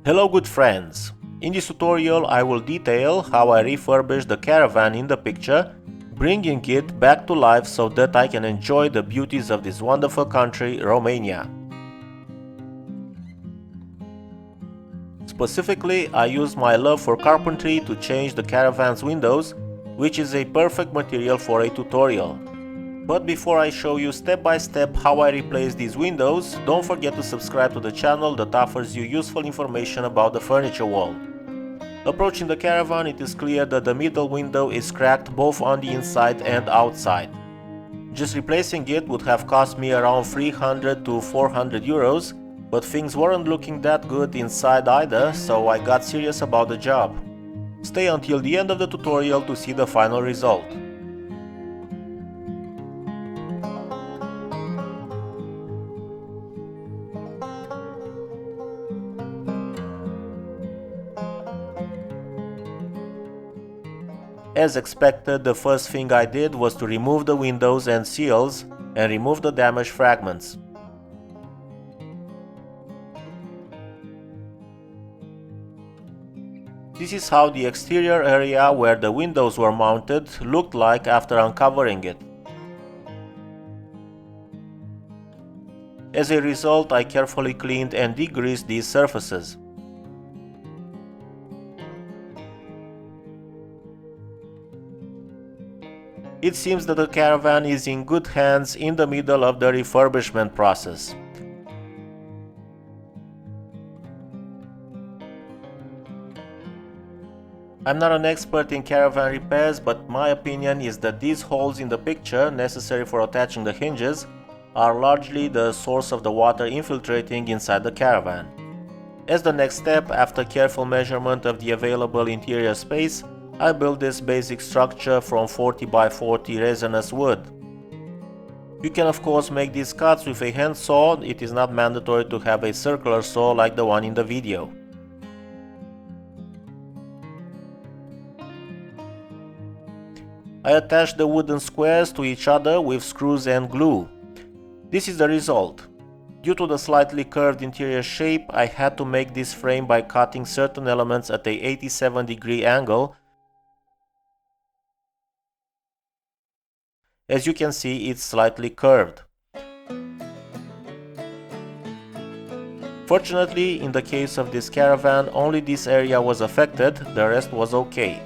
Hello good friends! In this tutorial I will detail how I refurbished the caravan in the picture, bringing it back to life so that I can enjoy the beauties of this wonderful country, Romania. Specifically, I used my love for carpentry to change the caravan's windows, which is a perfect material for a tutorial. But before I show you step by step how I replace these windows, don't forget to subscribe to the channel that offers you useful information about the furniture wall. Approaching the caravan, it is clear that the middle window is cracked both on the inside and outside. Just replacing it would have cost me around 300 to 400 euros, but things weren't looking that good inside either, so I got serious about the job. Stay until the end of the tutorial to see the final result. As expected, the first thing I did was to remove the windows and seals and remove the damaged fragments. This is how the exterior area where the windows were mounted looked like after uncovering it. As a result, I carefully cleaned and degreased these surfaces. It seems that the caravan is in good hands in the middle of the refurbishment process. I'm not an expert in caravan repairs, but my opinion is that these holes in the picture, necessary for attaching the hinges, are largely the source of the water infiltrating inside the caravan. As the next step, after careful measurement of the available interior space, I built this basic structure from 40 by 40 resinous wood. You can of course make these cuts with a hand saw, it is not mandatory to have a circular saw like the one in the video. I attached the wooden squares to each other with screws and glue. This is the result. Due to the slightly curved interior shape, I had to make this frame by cutting certain elements at a 87-degree angle. As you can see, it's slightly curved. Fortunately, in the case of this caravan, only this area was affected, the rest was okay.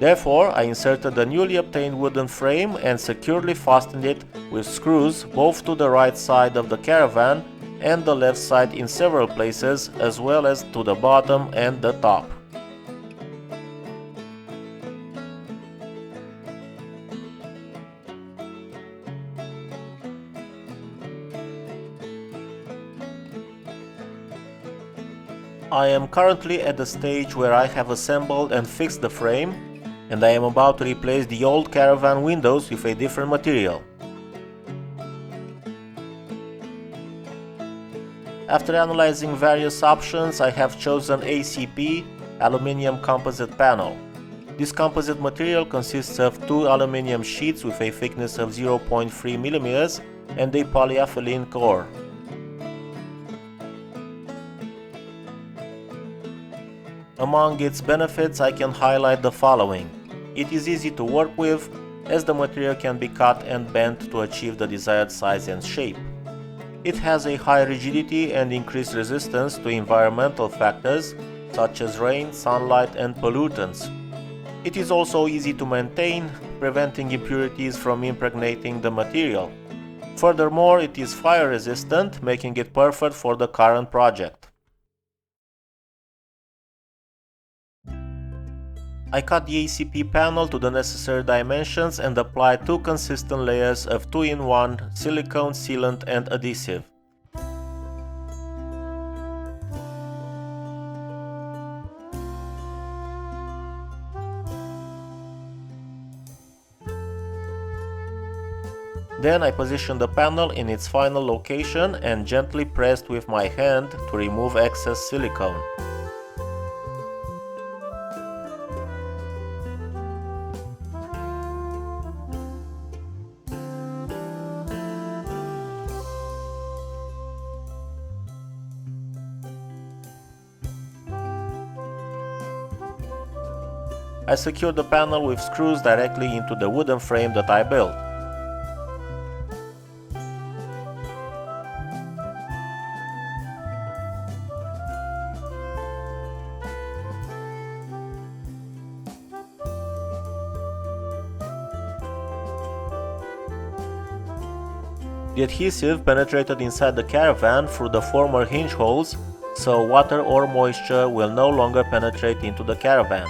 Therefore, I inserted the newly obtained wooden frame and securely fastened it with screws both to the right side of the caravan and the left side in several places, as well as to the bottom and the top. I am currently at the stage where I have assembled and fixed the frame, and I am about to replace the old caravan windows with a different material. After analyzing various options, I have chosen ACP, Aluminium Composite Panel. This composite material consists of two aluminium sheets with a thickness of 0.3 mm and a polyethylene core. Among its benefits, I can highlight the following. It is easy to work with, as the material can be cut and bent to achieve the desired size and shape. It has a high rigidity and increased resistance to environmental factors such as rain, sunlight and pollutants. It is also easy to maintain, preventing impurities from impregnating the material. Furthermore, it is fire resistant, making it perfect for the current project. I cut the ACP panel to the necessary dimensions and applied two consistent layers of 2-in-1 silicone sealant and adhesive. Then I positioned the panel in its final location and gently pressed with my hand to remove excess silicone. I secured the panel with screws directly into the wooden frame that I built. The adhesive penetrated inside the caravan through the former hinge holes, so water or moisture will no longer penetrate into the caravan.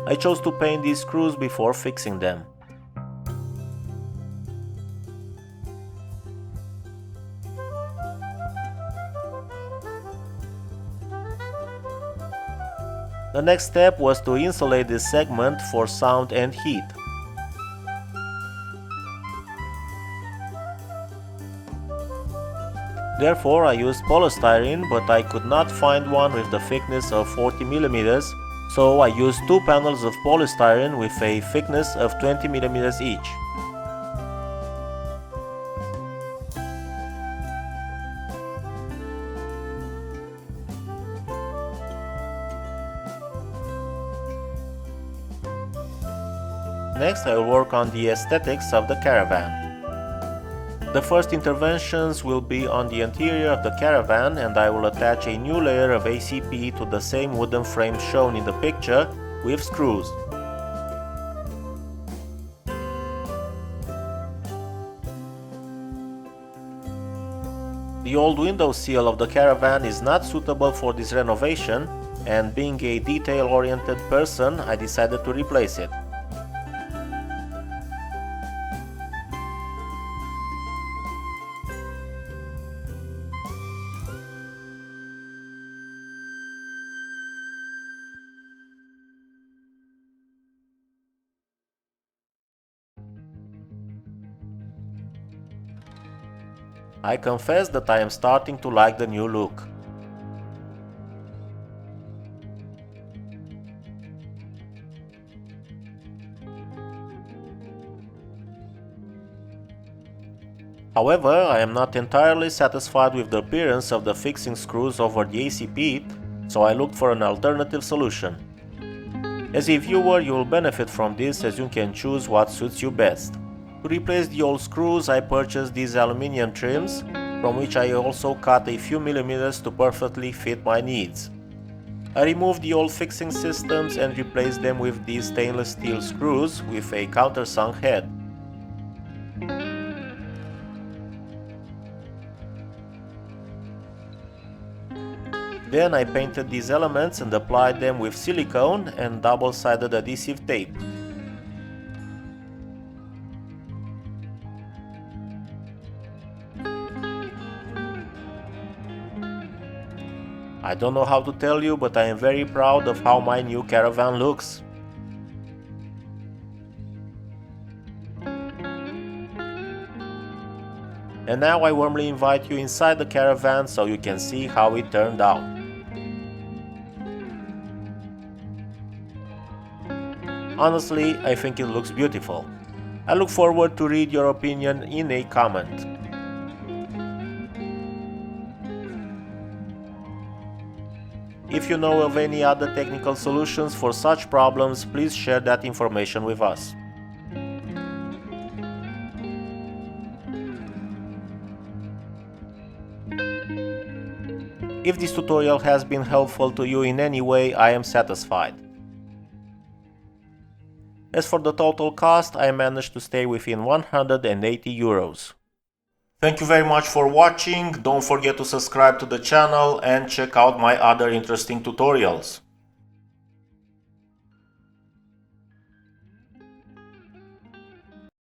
I chose to paint these screws before fixing them. The next step was to insulate this segment for sound and heat. Therefore, I used polystyrene, but I could not find one with the thickness of 40 mm, so I used two panels of polystyrene with a thickness of 20 mm each. Next, I will work on the aesthetics of the caravan. The first interventions will be on the interior of the caravan, and I will attach a new layer of ACP to the same wooden frame shown in the picture with screws. The old window sill of the caravan is not suitable for this renovation, and being a detail-oriented person, I decided to replace it. I confess that I am starting to like the new look. However, I am not entirely satisfied with the appearance of the fixing screws over the ACP, so I looked for an alternative solution. As a viewer, you will benefit from this, as you can choose what suits you best. To replace the old screws, I purchased these aluminium trims, from which I also cut a few millimeters to perfectly fit my needs. I removed the old fixing systems and replaced them with these stainless steel screws with a countersunk head. Then I painted these elements and applied them with silicone and double-sided adhesive tape. I don't know how to tell you, but I am very proud of how my new caravan looks. And now I warmly invite you inside the caravan so you can see how it turned out. Honestly, I think it looks beautiful. I look forward to read your opinion in a comment. If you know of any other technical solutions for such problems, please share that information with us. If this tutorial has been helpful to you in any way, I am satisfied. As for the total cost, I managed to stay within 180 euros. Thank you very much for watching. Don't forget to subscribe to the channel and check out my other interesting tutorials.